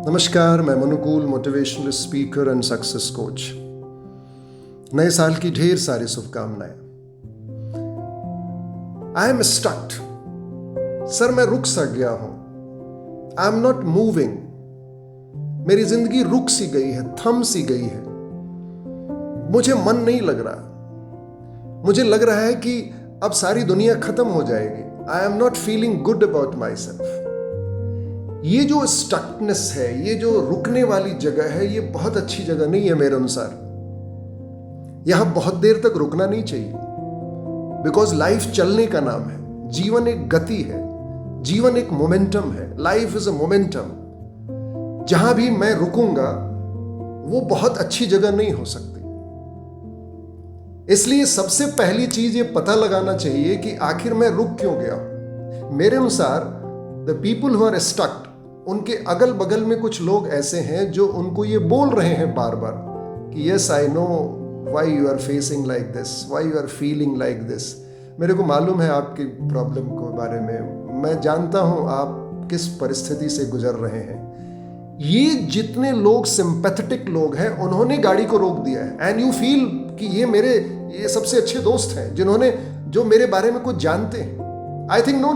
नमस्कार, मैं Manukul, motivational speaker and success coach. नए साल की ढेर सारी शुभकामनाएं। I am स्टक्ड। सर, मैं रुक सा गया हूं। I am not moving. मेरी जिंदगी रुक सी गई है, थम सी गई है। मुझे मन नहीं लग रहा। मुझे लग रहा है कि अब सारी दुनिया खत्म हो जाएगी। I am not feeling good about my self. ये जो स्टकनेस है, ये जो रुकने वाली जगह है, ये बहुत अच्छी जगह नहीं है मेरे अनुसार। यहां बहुत देर तक रुकना नहीं चाहिए, बिकॉज लाइफ चलने का नाम है। जीवन एक गति है, जीवन एक मोमेंटम है। Life is a momentum. जहां भी मैं रुकूंगा वो बहुत अच्छी जगह नहीं हो सकती। इसलिए सबसे पहली चीज ये पता लगाना चाहिए कि आखिर मैं रुक क्यों गया हूं। मेरे अनुसार the people who are stuck, उनके अगल बगल में कुछ लोग ऐसे हैं जो उनको ये बोल रहे हैं बार बार कि yes I know why you are facing like this, why you are feeling like this. मेरे को मालूम है आपकी प्रॉब्लम के बारे में। मैं जानता हूं आप किस परिस्थिति से गुजर रहे हैं। ये जितने लोग सिंपैथेटिक लोग हैं, उन्होंने गाड़ी को रोक दिया है। एंड यू फील कि ये सबसे अच्छे दोस्त हैं जो मेरे बारे में कुछ जानते हैं। I think no.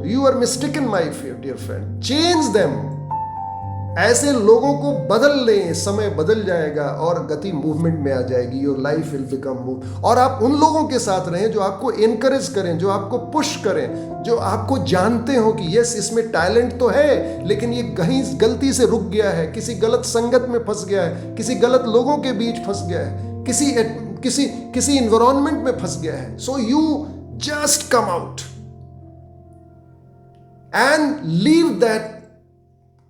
You are mistaken, my dear friend. Change them. ऐसे लोगों को बदल लें, समय बदल जाएगा और गति मूवमेंट में आ जाएगी। Your life will become move. और आप उन लोगों के साथ रहें जो आपको encourage करें, जो आपको पुश करें, जो आपको जानते हो कि यस इसमें टैलेंट तो है, लेकिन ये कहीं गलती से रुक गया है, किसी गलत संगत में फंस गया है, किसी गलत लोगों के बीच फंस गया है, किसी एनवायरमेंट में फंस गया है। So you just come out and leave that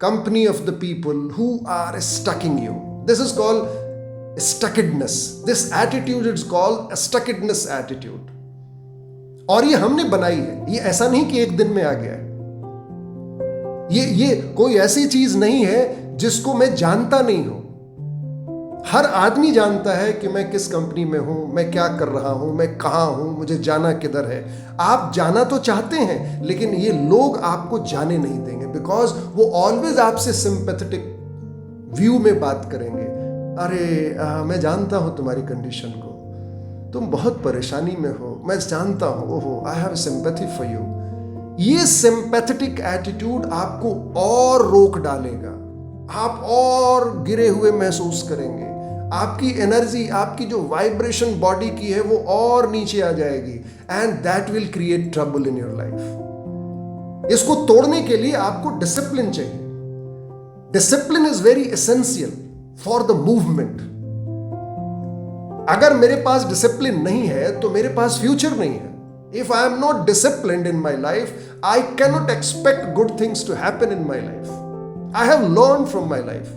company of the people who are stucking you. This is called stuckedness. This attitude is called a stuckedness attitude. और ये हमने बनाई है। ये ऐसा नहीं कि एक दिन में आ गया है। ये कोई ऐसी चीज नहीं है जिसको मैं जानता नहीं हूं। हर आदमी जानता है कि मैं किस कंपनी में हूं, मैं क्या कर रहा हूं, मैं कहां हूं, मुझे जाना किधर है। आप जाना तो चाहते हैं, लेकिन ये लोग आपको जाने नहीं देंगे, बिकॉज वो ऑलवेज आपसे सिंपैथेटिक व्यू में बात करेंगे। अरे मैं जानता हूं तुम्हारी कंडीशन को, तुम बहुत परेशानी में हो, मैं जानता हूं, ओहो I have sympathy for you. ये सिंपैथेटिक एटीट्यूड आपको और रोक डालेगा। आप और गिरे हुए महसूस करेंगे। आपकी एनर्जी, आपकी जो वाइब्रेशन बॉडी की है, वो और नीचे आ जाएगी। And that will create trouble in your life. इसको तोड़ने के लिए आपको डिसिप्लिन चाहिए। Discipline is very essential for the movement. अगर मेरे पास डिसिप्लिन नहीं है तो मेरे पास फ्यूचर नहीं है। If I am not disciplined in my life, I cannot expect good things to happen in my life. I have learned from my life.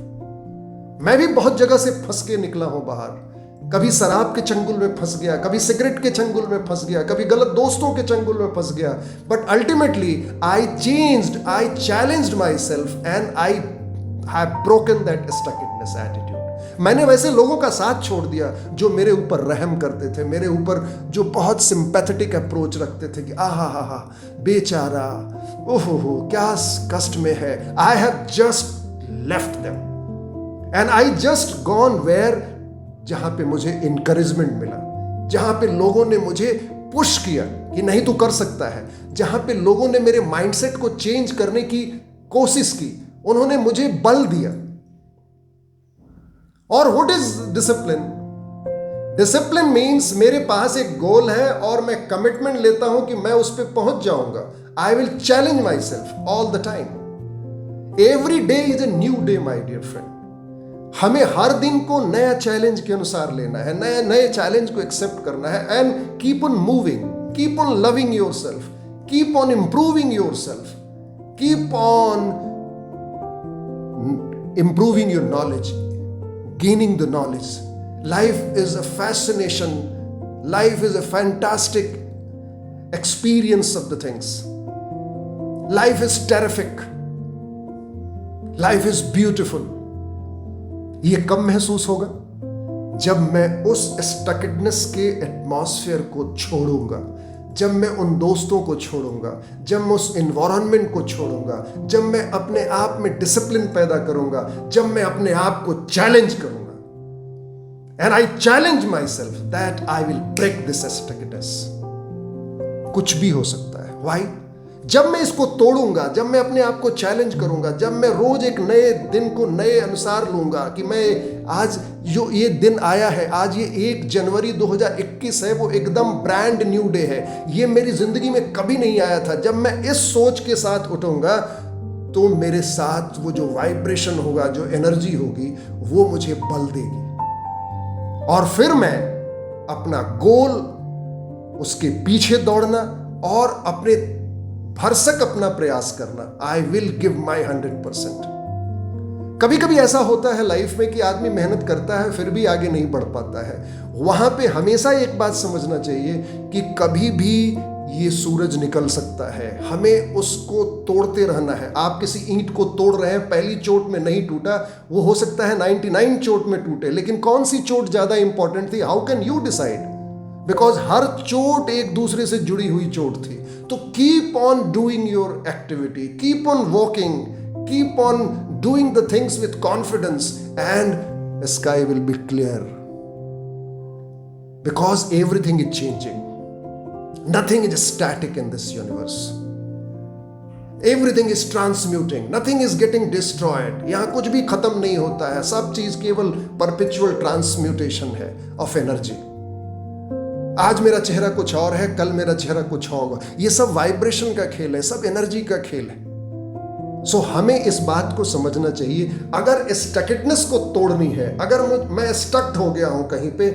मैं भी बहुत जगह से फंस के निकला हूं बाहर। कभी शराब के चंगुल में फंस गया, कभी सिगरेट के चंगुल में फंस गया, कभी गलत दोस्तों के चंगुल में फंस गया। But ultimately I challenged my self and I have broken that stuckness attitude. मैंने वैसे लोगों का साथ छोड़ दिया जो मेरे ऊपर रहम करते थे, मेरे ऊपर जो बहुत सिंपैथेटिक अप्रोच रखते थे कि आहा बेचारा, ओहो क्या कष्ट में है। I have just left them and I just gone where, जहां पे मुझे इंकरेजमेंट मिला, जहां पे लोगों ने मुझे पुश किया कि नहीं तू कर सकता है, जहां पे लोगों ने मेरे माइंडसेट को चेंज करने की कोशिश की, उन्होंने मुझे बल दिया। और what is discipline? Discipline means मेरे पास एक गोल है और मैं कमिटमेंट लेता हूं कि मैं उस पर पहुंच जाऊंगा। I will challenge myself all the time. Every day is a new day my dear friend. हमें हर दिन को नया चैलेंज के अनुसार लेना है, नए चैलेंज को एक्सेप्ट करना है। And keep on moving, keep on loving your self, keep on improving your self, keep on improving your knowledge, gaining the knowledge. Life is a fascination. Life is a fantastic experience of the things. Life is terrific. Life is beautiful. ये कब महसूस होगा? जब मैं उस stuckness के atmosphere को छोड़ूंगा, जब मैं उन दोस्तों को छोड़ूंगा, जब मैं उस एनवायरनमेंट को छोड़ूंगा, जब मैं अपने आप में डिसिप्लिन पैदा करूंगा, जब मैं अपने आप को चैलेंज करूंगा, and I challenge myself that I will break this stuckness. कुछ भी हो सकता है। वाई? जब मैं इसको तोड़ूंगा, जब मैं अपने आप को चैलेंज करूंगा, जब मैं रोज एक नए दिन को नए अनुसार लूंगा कि मैं आज जो ये दिन आया है, आज ये 1 जनवरी 2021 है, वो एकदम ब्रांड न्यू डे है, ये मेरी जिंदगी में कभी नहीं आया था। जब मैं इस सोच के साथ उठूंगा तो मेरे साथ वो जो वाइब्रेशन होगा, जो एनर्जी होगी, वो मुझे बल देगी और फिर मैं अपना गोल, उसके पीछे दौड़ना और अपने भरसक अपना प्रयास करना। I will give my 100%। कभी कभी ऐसा होता है लाइफ में कि आदमी मेहनत करता है फिर भी आगे नहीं बढ़ पाता है। वहां पे हमेशा एक बात समझना चाहिए कि कभी भी ये सूरज निकल सकता है, हमें उसको तोड़ते रहना है। आप किसी ईंट को तोड़ रहे हैं, पहली चोट में नहीं टूटा, वो हो सकता है 99 चोट में टूटे, लेकिन कौन सी चोट ज्यादा इंपॉर्टेंट थी? How can you decide? Because हर चोट एक दूसरे से जुड़ी हुई चोट थी। तो keep on doing your activity, keep on walking, keep on doing the things with confidence and sky will be clear, because everything is changing, nothing is static in this universe, everything is transmuting, nothing is getting destroyed. यहां कुछ भी खत्म नहीं होता है, सब चीज केवल परपेचुअल ट्रांसम्यूटेशन है ऑफ एनर्जी। आज मेरा चेहरा कुछ और है, कल मेरा चेहरा कुछ और होगा। ये सब वाइब्रेशन का खेल है, सब एनर्जी का खेल है। सो हमें इस बात को समझना चाहिए, अगर स्टकिडनेस को तोड़नी है, अगर मैं स्टक हो गया हूं कहीं पे,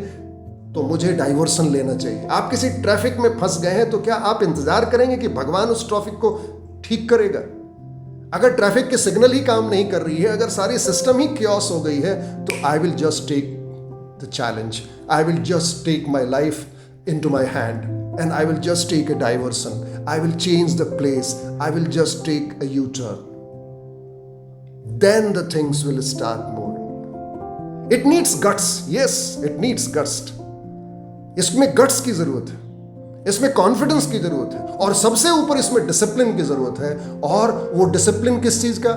तो मुझे डाइवर्सन लेना चाहिए। आप किसी ट्रैफिक में फंस गए हैं तो क्या आप इंतजार करेंगे कि भगवान उस ट्रैफिक को ठीक करेगा? अगर ट्रैफिक के सिग्नल ही काम नहीं कर रही है, अगर सारी सिस्टम ही क्योस हो गई है, तो I will just take the challenge, I will just take my life into my hand and I will just take a diversion. I will change the place. I will just take a U-turn. Then the things will start moving. It needs guts. Yes, it needs guts. इसमें guts की जरूरत है, इसमें confidence की जरूरत है और सबसे ऊपर इसमें डिसिप्लिन की जरूरत है। और वो डिसिप्लिन किस चीज का?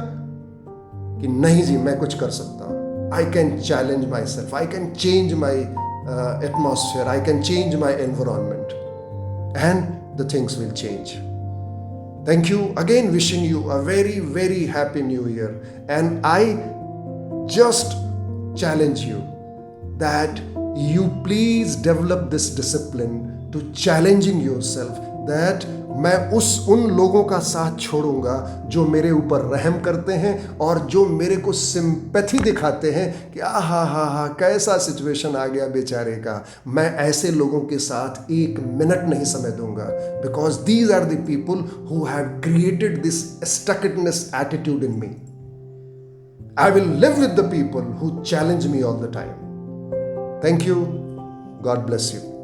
कि नहीं जी मैं कुछ कर सकता हूं, I can challenge my self, I can change my atmosphere, I can change my environment and the things will change. Thank you again, wishing you a very very happy new year, and I just challenge you that you please develop this discipline to challenging yourself, that मैं उन लोगों का साथ छोड़ूंगा जो मेरे ऊपर रहम करते हैं और जो मेरे को सिंपैथी दिखाते हैं कि हा कैसा सिचुएशन आ गया बेचारे का। मैं ऐसे लोगों के साथ 1 मिनट नहीं समय दूंगा, because these are the people who have created this stuckness attitude in me. I will live with the people who challenge me all the time. Thank you, God bless you.